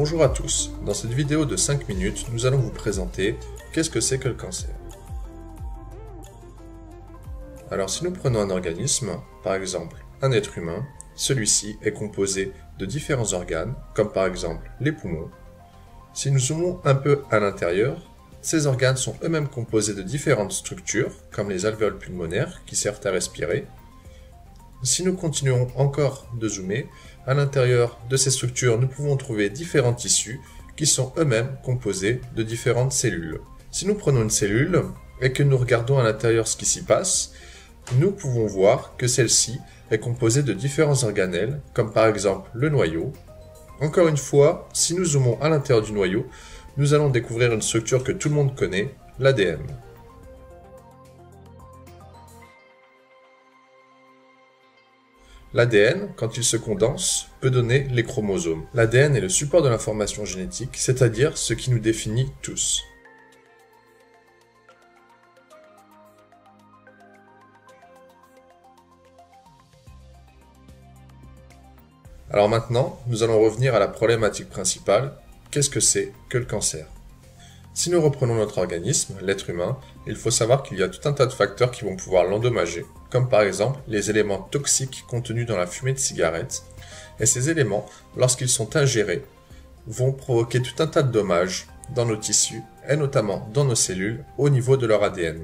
Bonjour à tous, dans cette vidéo de 5 minutes, nous allons vous présenter qu'est-ce que c'est que le cancer. Alors si nous prenons un organisme, par exemple un être humain, celui-ci est composé de différents organes, comme par exemple les poumons. Si nous zoomons un peu à l'intérieur, ces organes sont eux-mêmes composés de différentes structures, comme les alvéoles pulmonaires qui servent à respirer. Si nous continuons encore de zoomer, à l'intérieur de ces structures, nous pouvons trouver différents tissus qui sont eux-mêmes composés de différentes cellules. Si nous prenons une cellule et que nous regardons à l'intérieur ce qui s'y passe, nous pouvons voir que celle-ci est composée de différents organelles, comme par exemple le noyau. Encore une fois, si nous zoomons à l'intérieur du noyau, nous allons découvrir une structure que tout le monde connaît, l'ADN. L'ADN, quand il se condense, peut donner les chromosomes. L'ADN est le support de l'information génétique, c'est-à-dire ce qui nous définit tous. Alors maintenant, nous allons revenir à la problématique principale, qu'est-ce que c'est que le cancer? Si nous reprenons notre organisme, l'être humain, il faut savoir qu'il y a tout un tas de facteurs qui vont pouvoir l'endommager, comme par exemple les éléments toxiques contenus dans la fumée de cigarette. Et ces éléments, lorsqu'ils sont ingérés, vont provoquer tout un tas de dommages dans nos tissus, et notamment dans nos cellules, au niveau de leur ADN.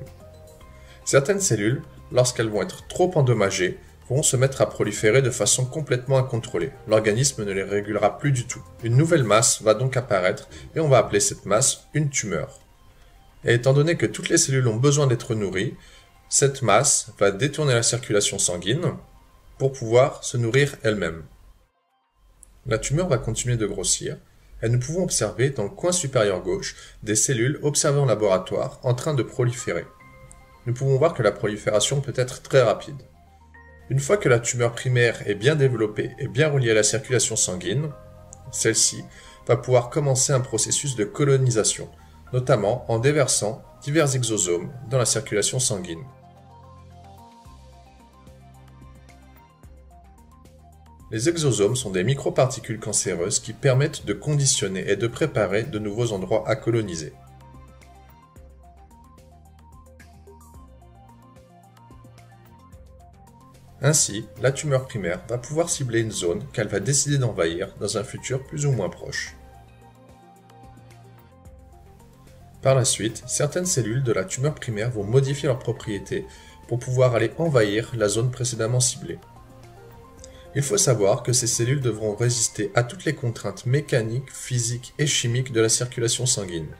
Certaines cellules, lorsqu'elles vont être trop endommagées, vont se mettre à proliférer de façon complètement incontrôlée. L'organisme ne les régulera plus du tout. Une nouvelle masse va donc apparaître et on va appeler cette masse une tumeur. Et étant donné que toutes les cellules ont besoin d'être nourries, cette masse va détourner la circulation sanguine pour pouvoir se nourrir elle-même. La tumeur va continuer de grossir et nous pouvons observer dans le coin supérieur gauche des cellules observées en laboratoire en train de proliférer. Nous pouvons voir que la prolifération peut être très rapide. Une fois que la tumeur primaire est bien développée et bien reliée à la circulation sanguine, celle-ci va pouvoir commencer un processus de colonisation, notamment en déversant divers exosomes dans la circulation sanguine. Les exosomes sont des microparticules cancéreuses qui permettent de conditionner et de préparer de nouveaux endroits à coloniser. Ainsi, la tumeur primaire va pouvoir cibler une zone qu'elle va décider d'envahir dans un futur plus ou moins proche. Par la suite, certaines cellules de la tumeur primaire vont modifier leurs propriétés pour pouvoir aller envahir la zone précédemment ciblée. Il faut savoir que ces cellules devront résister à toutes les contraintes mécaniques, physiques et chimiques de la circulation sanguine.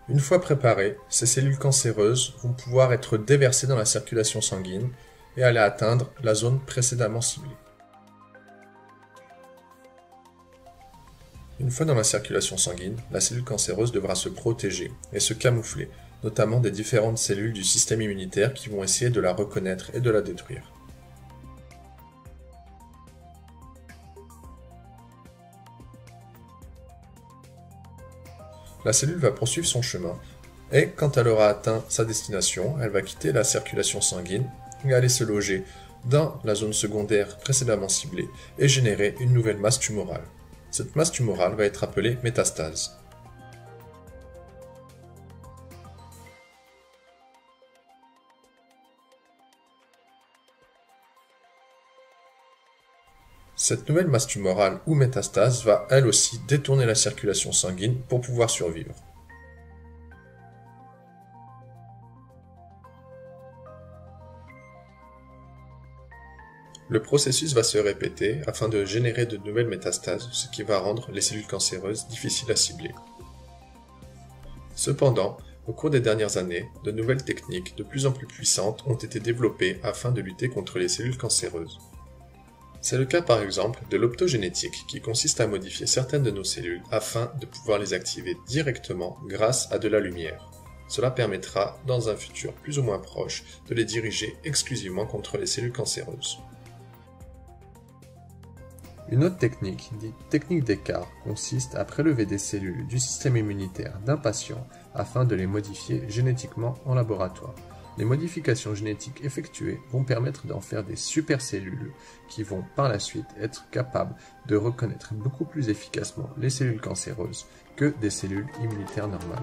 Une fois préparées, ces cellules cancéreuses vont pouvoir être déversées dans la circulation sanguine et aller atteindre la zone précédemment ciblée. Une fois dans la circulation sanguine, la cellule cancéreuse devra se protéger et se camoufler, notamment des différentes cellules du système immunitaire qui vont essayer de la reconnaître et de la détruire. La cellule va poursuivre son chemin et quand elle aura atteint sa destination, elle va quitter la circulation sanguine et aller se loger dans la zone secondaire précédemment ciblée et générer une nouvelle masse tumorale. Cette masse tumorale va être appelée métastase. Cette nouvelle masse tumorale ou métastase va elle aussi détourner la circulation sanguine pour pouvoir survivre. Le processus va se répéter afin de générer de nouvelles métastases, ce qui va rendre les cellules cancéreuses difficiles à cibler. Cependant, au cours des dernières années, de nouvelles techniques de plus en plus puissantes ont été développées afin de lutter contre les cellules cancéreuses. C'est le cas par exemple de l'optogénétique qui consiste à modifier certaines de nos cellules afin de pouvoir les activer directement grâce à de la lumière. Cela permettra, dans un futur plus ou moins proche, de les diriger exclusivement contre les cellules cancéreuses. Une autre technique, dite technique d'écart, consiste à prélever des cellules du système immunitaire d'un patient afin de les modifier génétiquement en laboratoire. Les modifications génétiques effectuées vont permettre d'en faire des supercellules qui vont par la suite être capables de reconnaître beaucoup plus efficacement les cellules cancéreuses que des cellules immunitaires normales.